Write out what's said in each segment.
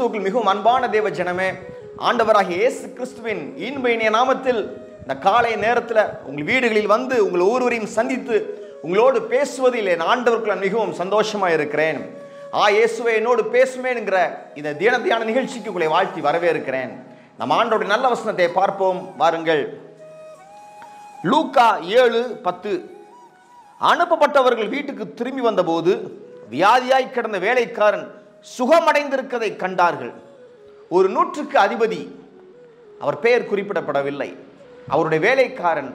கிறிஸ்துவுக்குள் மிகவும் அன்பான தேவ ஜனமே, ஆண்டவராகிய இயேசு கிறிஸ்துவின் இன்ப இனிய நாமத்தில் இந்த காலை நேரத்தில் உங்கள் வீடுகளில் வந்து உங்கள் ஒவ்வொருவரையும் சந்தித்து உங்களோடு பேசுவதில் என் ஆண்டவருக்குள் மிகவும் சந்தோஷமாக இருக்கிறேன். இயேசுவை என்னோடு பேசுமேன்கிற இந்த தியான நிகழ்ச்சிக்கு உங்களை வாழ்த்தி வரவேற்கிறேன். நம்ம ஆண்டவருடைய நல்ல வசனத்தை பார்ப்போம் வாருங்கள். லூக்கா 7:10. அனுப்பப்பட்டவர்கள் வீட்டுக்கு திரும்பி வந்தபோது வியாதியாய் கிடந்த வேலைக்காரன் சுகமடைந்திருக்கதை கண்டார்கள். ஒரு 100க்கு அதிபதி, அவர் பெயர் குறிப்பிடப்படவில்லை, அவருடைய வேலைக்காரன்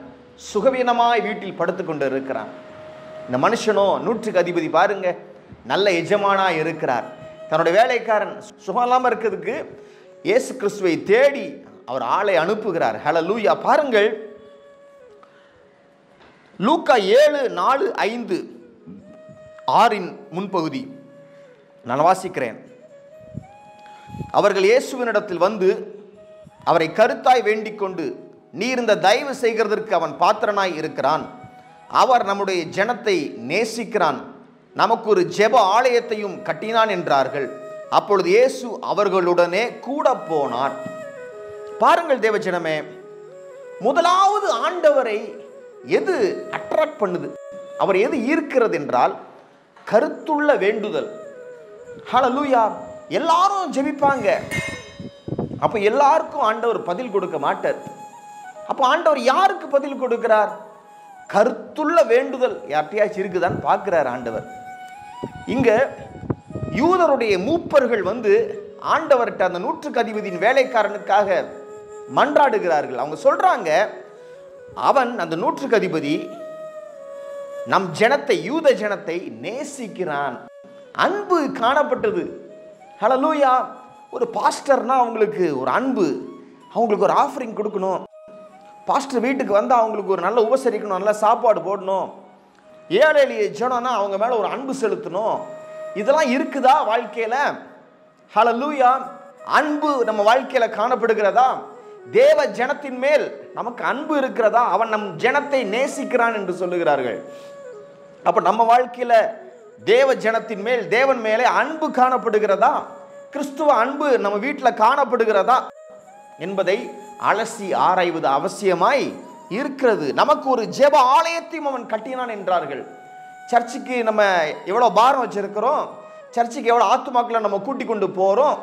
சுகவீனமாய் வீட்டில் படுத்து கொண்டு இருக்கிறான். இந்த மனுஷனோ 100க்கு அதிபதி, பாருங்க, நல்ல எஜமானாய் இருக்கிறார். தன்னுடைய வேலைக்காரன் சுகம் இல்லாமல் இருக்கிறதுக்கு இயேசு கிறிஸ்துவை தேடி அவர் ஆளை அனுப்புகிறார். ஹல்லேலூயா. பாருங்கள், லூக்கா 7:4-5 6 முன்பகுதி நான் வாசிக்கிறேன். அவர்கள் இயேசுவினிடத்தில் வந்து அவரை கருத்தாய் வேண்டிக் கொண்டு, நீர் இந்த தயவு செய்கிறதற்கு அவன் பாத்திரனாய் இருக்கிறான், அவர் நம்முடைய ஜனத்தை நேசிக்கிறான், நமக்கு ஒரு ஜெப ஆலயத்தையும் கட்டினான் என்றார்கள். அப்பொழுது இயேசு அவர்களுடனே கூட போனார். பாருங்கள் தேவஜனமே, முதலாவது ஆண்டவரை எது அட்ராக்ட் பண்ணுது, அவர் எது ஈர்க்கிறது என்றால் கருத்துள்ள வேண்டுதல். ஹல்லேலூயா. எல்லாரும் ஜெபிப்பாங்க, அப்ப எல்லாருக்கும் ஆண்டவர் பதில் கொடுக்க மாட்டார். அப்ப ஆண்டவர் யாருக்கு பதில் கொடுக்கிறார்? கருத்துள்ள வேண்டுதல் யார்ட்டையாச்சும் இருக்குதான்னு பார்க்கிறார் ஆண்டவர். இங்க யூதருடைய மூப்பர்கள் வந்து ஆண்டவர்கிட்ட அந்த 100க்கு அதிபதியின் வேலைக்காரனுக்காக மன்றாடுகிறார்கள். அவங்க சொல்றாங்க, அவன் அந்த 100க்கு அதிபதி நம் ஜனத்தை, யூத ஜனத்தை நேசிக்கிறான். அன்பு காணப்பட்டது. ஹல்லேலூயா. ஒரு பாஸ்டர்னா அவங்களுக்கு ஒரு அன்பு, அவங்களுக்கு ஒரு ஆஃபரிங் கொடுக்கணும், பாஸ்டர் வீட்டுக்கு வந்து அவங்களுக்கு ஒரு நல்ல உபசரிக்கணும், நல்ல சாப்பாடு போடணும், ஏழை எளிய ஜனம்னா அவங்க மேல ஒரு அன்பு செலுத்தணும். இதெல்லாம் இருக்குதா வாழ்க்கையில? ஹல்லேலூயா. அன்பு நம்ம வாழ்க்கையில காணப்படுகிறதா? தேவ ஜனத்தின் மேல் நமக்கு அன்பு இருக்கிறதா? அவன் நம் ஜனத்தை நேசிக்கிறான் என்று சொல்லுகிறார்கள். அப்ப நம்ம வாழ்க்கையில தேவ ஜனத்தின் மேல், தேவன் மேலே அன்பு காணப்படுகிறதா? கிறிஸ்துவ அன்பு நம்ம வீட்டில் காணப்படுகிறதா என்பதை அலசி ஆராய்வது அவசியமாய் இருக்கிறது. நமக்கு ஒரு ஜெப ஆலயத்தையும் அவன் கட்டினான் என்றார்கள். சர்ச்சுக்கு நம்ம எவ்வளோ பாரம் வச்சிருக்கிறோம், சர்ச்சுக்கு எவ்வளோ ஆத்துமாக்களை நம்ம கூட்டி கொண்டு போகிறோம்,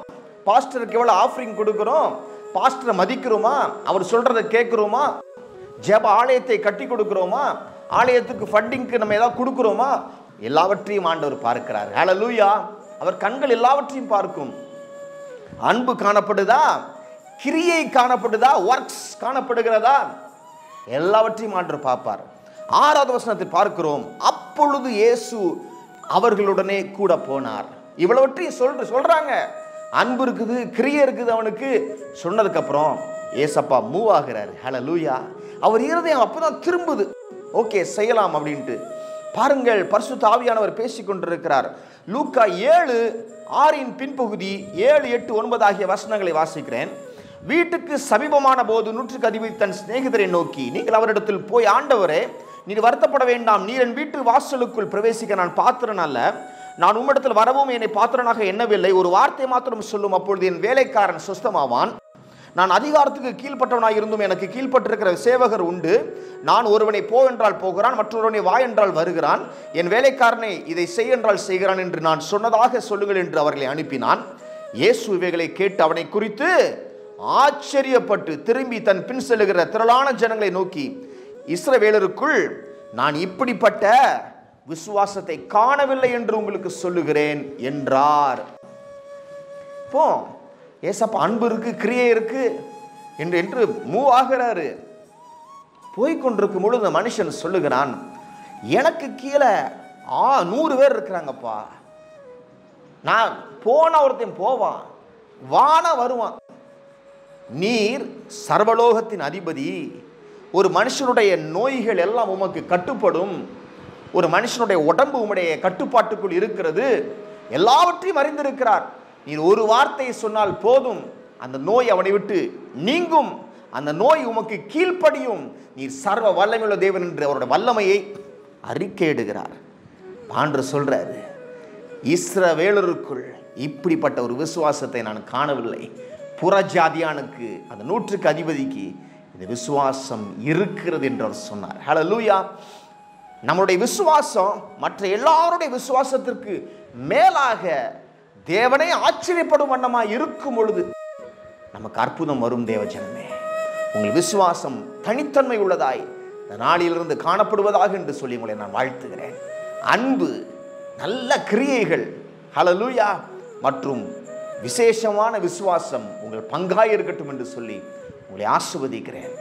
பாஸ்டருக்கு எவ்வளோ ஆஃபரிங் கொடுக்குறோம், பாஸ்டரை மதிக்கிறோமா, அவர் சொல்றதை கேட்குறோமா, ஜெப ஆலயத்தை கட்டி கொடுக்குறோமா, ஆலயத்துக்கு ஃபண்டிங்க்கு நம்ம ஏதாவது கொடுக்குறோமா, எல்லாவற்றையும் ஆண்டவர் பார்க்கிறார். ஹல்லேலூயா. அவர் கண்கள் எல்லாவற்றையும் பார்க்கும். அன்பு காணப்படுதா, கிரியை காணப்படுதா, ஒர்க்ஸ் காணப்படுகிறதா, எல்லாவற்றையும் ஆண்டவர் பார்ப்பார். 6வது வசனத்தில் பார்க்கிறோம், அப்பொழுது இயேசு அவர்களுடனே கூட போனார். இவ்வளவற்றையும் சொல்றாங்க. அன்பு இருக்குது, கிரியை இருக்குது அவனுக்கு. சொன்னதுக்கு அப்புறம் ஏசப்பா மூவ் ஆகிறார். ஹல்லேலூயா. அவர் இருதயம் அப்பதான் திரும்புது, ஓகே செய்யலாம் அப்படின்ட்டு. பாருங்கள், பரிசுத்த ஆவியானவர் பேசிக் கொண்டிருக்கிறார். லூக்கா 7:6 பின்பகுதி 7, 8, 9 ஆகிய வசனங்களை வாசிக்கிறேன். வீட்டுக்கு சமீபமான போது 100க்கு அதிபதி தன் சிநேகிதரை நோக்கி, நீங்கள் அவரிடத்தில் போய், ஆண்டவரே, நீர் வருத்தப்பட வேண்டாம், நீர் என் வீட்டு வாசலுக்குள் பிரவேசிக்க நான் பாத்திரன் அல்ல, நான் உம்மிடத்தில் வரவும் என்னை பாத்திரனாக எண்ணவில்லை, ஒரு வார்த்தை மாத்திரம் சொல்லும், அப்பொழுது என் வேலைக்காரன் சுஸ்தமாவான். நான் அதிகாரத்துக்கு கீழ்ப்பட்டவனாக இருந்தும் எனக்கு கீழ்ப்பட்டிருக்கிற சேவகர் உண்டு. நான் ஒருவனை போ என்றால் போகிறான், மற்றொருவனை வா என்றால் வருகிறான், என் வேலைக்காரனை இதை செய் என்றால் செய்கிறான் என்று நான் சொன்னதாக சொல்லுங்கள் என்று அவர்களை அனுப்பினான். இயேசு இவைகளை கேட்டு அவனை குறித்து ஆச்சரியப்பட்டு திரும்பி தன் பின் செல்லுகிற திரளான ஜனங்களை நோக்கி, இஸ்ரவேலருக்குள் நான் இப்படிப்பட்ட விசுவாசத்தை காணவில்லை என்று உங்களுக்கு சொல்லுகிறேன் என்றார். இப்போ ஏசப்பா அன்பு இருக்கு, கிரியை இருக்கு என்று மூவ் ஆகிறாரு. போய்கொண்டிருக்கும் பொழுது மனுஷன் சொல்லுகிறான், எனக்கு கீழே 100 பேர் இருக்கிறாங்கப்பா, நான் போன ஒருத்தன் போவான், வான வருவான், நீர் சர்வலோகத்தின் அதிபதி, ஒரு மனுஷனுடைய நோய்கள் எல்லாம் உமக்கு கட்டுப்படும், ஒரு மனுஷனுடைய உடம்பு உம்முடைய கட்டுப்பாட்டுக்குள் இருக்கிறது, எல்லாவற்றையும் அறிந்திருக்கிறார், நீர் ஒரு வார்த்தையை சொன்னால் போதும், அந்த நோய் அவனை விட்டு நீங்கும், அந்த நோய் உமக்கு கீழ்ப்படியும், நீர் சர்வ வல்லமையுள்ள தேவன் என்று அவருடைய வல்லமையை அறிக்கையிடுகிறார். ஆண்டவர் சொல்றாரு, இஸ்ரவேலருக்குள் இப்படிப்பட்ட ஒரு விசுவாசத்தை நான் காணவில்லை. புறஜாதியானுக்கு, அந்த 100க்கு அதிபதிக்கு இந்த விசுவாசம் இருக்கிறது என்று அவர் சொன்னார். ஹல்லேலூயா. நம்முடைய விசுவாசம் மற்ற எல்லாருடைய விசுவாசத்திற்கு மேலாக தேவனை ஆச்சரியப்படும் வண்ணமாக இருக்கும் பொழுது நமக்கு அற்புதம் வரும். தேவ ஜனமே, உங்கள் விசுவாசம் தனித்தன்மை உள்ளதாய் இந்த நாளிலிருந்து காணப்படுவதாக என்று சொல்லி உங்களை நான் வாழ்த்துகிறேன். அன்பு, நல்ல கிரியைகள், ஹல்லேலூயா, மற்றும் விசேஷமான விசுவாசம் உங்கள் பங்காய் இருக்கட்டும் என்று சொல்லி உங்களை ஆசீர்வதிக்கிறேன்.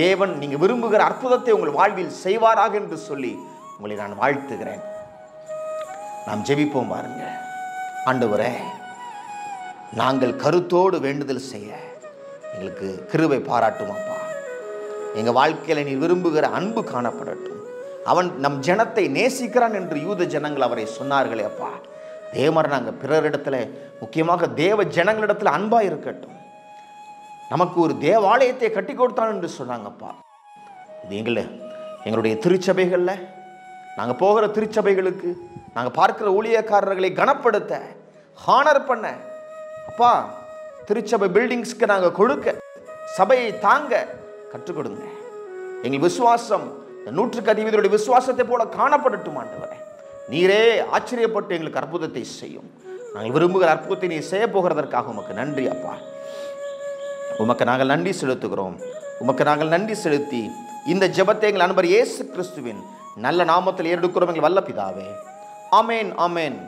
தேவன் நீங்கள் விரும்புகிற அற்புதத்தை உங்கள் வாழ்வில் செய்வாராக என்று சொல்லி உங்களை நான் வாழ்த்துகிறேன். நாம் ஜெபிப்போம். பாருங்க, ஆண்டவரே, நாங்கள் கருத்தோடு வேண்டுதல் செய்ய எங்களுக்கு கிருபை பாராட்டும் அப்பா. எங்கள் வாழ்க்கையில் நீ விரும்புகிற அன்பு காணப்படட்டும். அவன் நம் ஜனத்தை நேசிக்கிறான் என்று யூத ஜனங்கள் அவரை சொன்னார்களே அப்பா. அதே மாதிரி நாங்கள் பிறரிடத்துல, முக்கியமாக தேவ ஜனங்களிடத்தில் அன்பாக இருக்கட்டும். நமக்கு ஒரு தேவாலயத்தை கட்டி கொடுத்தான் என்று சொன்னாங்கப்பா. இது எங்களுடைய திருச்சபைகளில், நாங்கள் போகிற திருச்சபைகளுக்கு, நாங்கள் பார்க்கிற ஊழியக்காரர்களை கனப்படுத்த, ஹானர் பண்ண அப்பா, திருச்சபை பில்டிங்ஸ்க்கு நாங்கள் கொடுக்க, சபையை தாங்க கற்றுக் கொடுங்க. எங்கள் விசுவாசம் 100க்கு அதிபதியுடைய விசுவாசத்தை போல காணப்படட்டும் ஆண்டவரே. நீரே ஆச்சரியப்பட்டு எங்களுக்கு அற்புதத்தை செய்யும். நாங்கள் விரும்புகிற அற்புதத்தை நீ செய்ய போகிறதற்காக உமக்கு நன்றி அப்பா. உமக்கு நாங்கள் நன்றி செலுத்துகிறோம். உமக்கு நாங்கள் நன்றி செலுத்தி இந்த ஜெபத்தை எங்கள் நண்பர் இயேசு கிறிஸ்துவின் நல்ல நாமத்தில் ஏறெடுக்கிறோம் எங்கள் வல்ல பிதாவே. ஆமென், ஆமென்.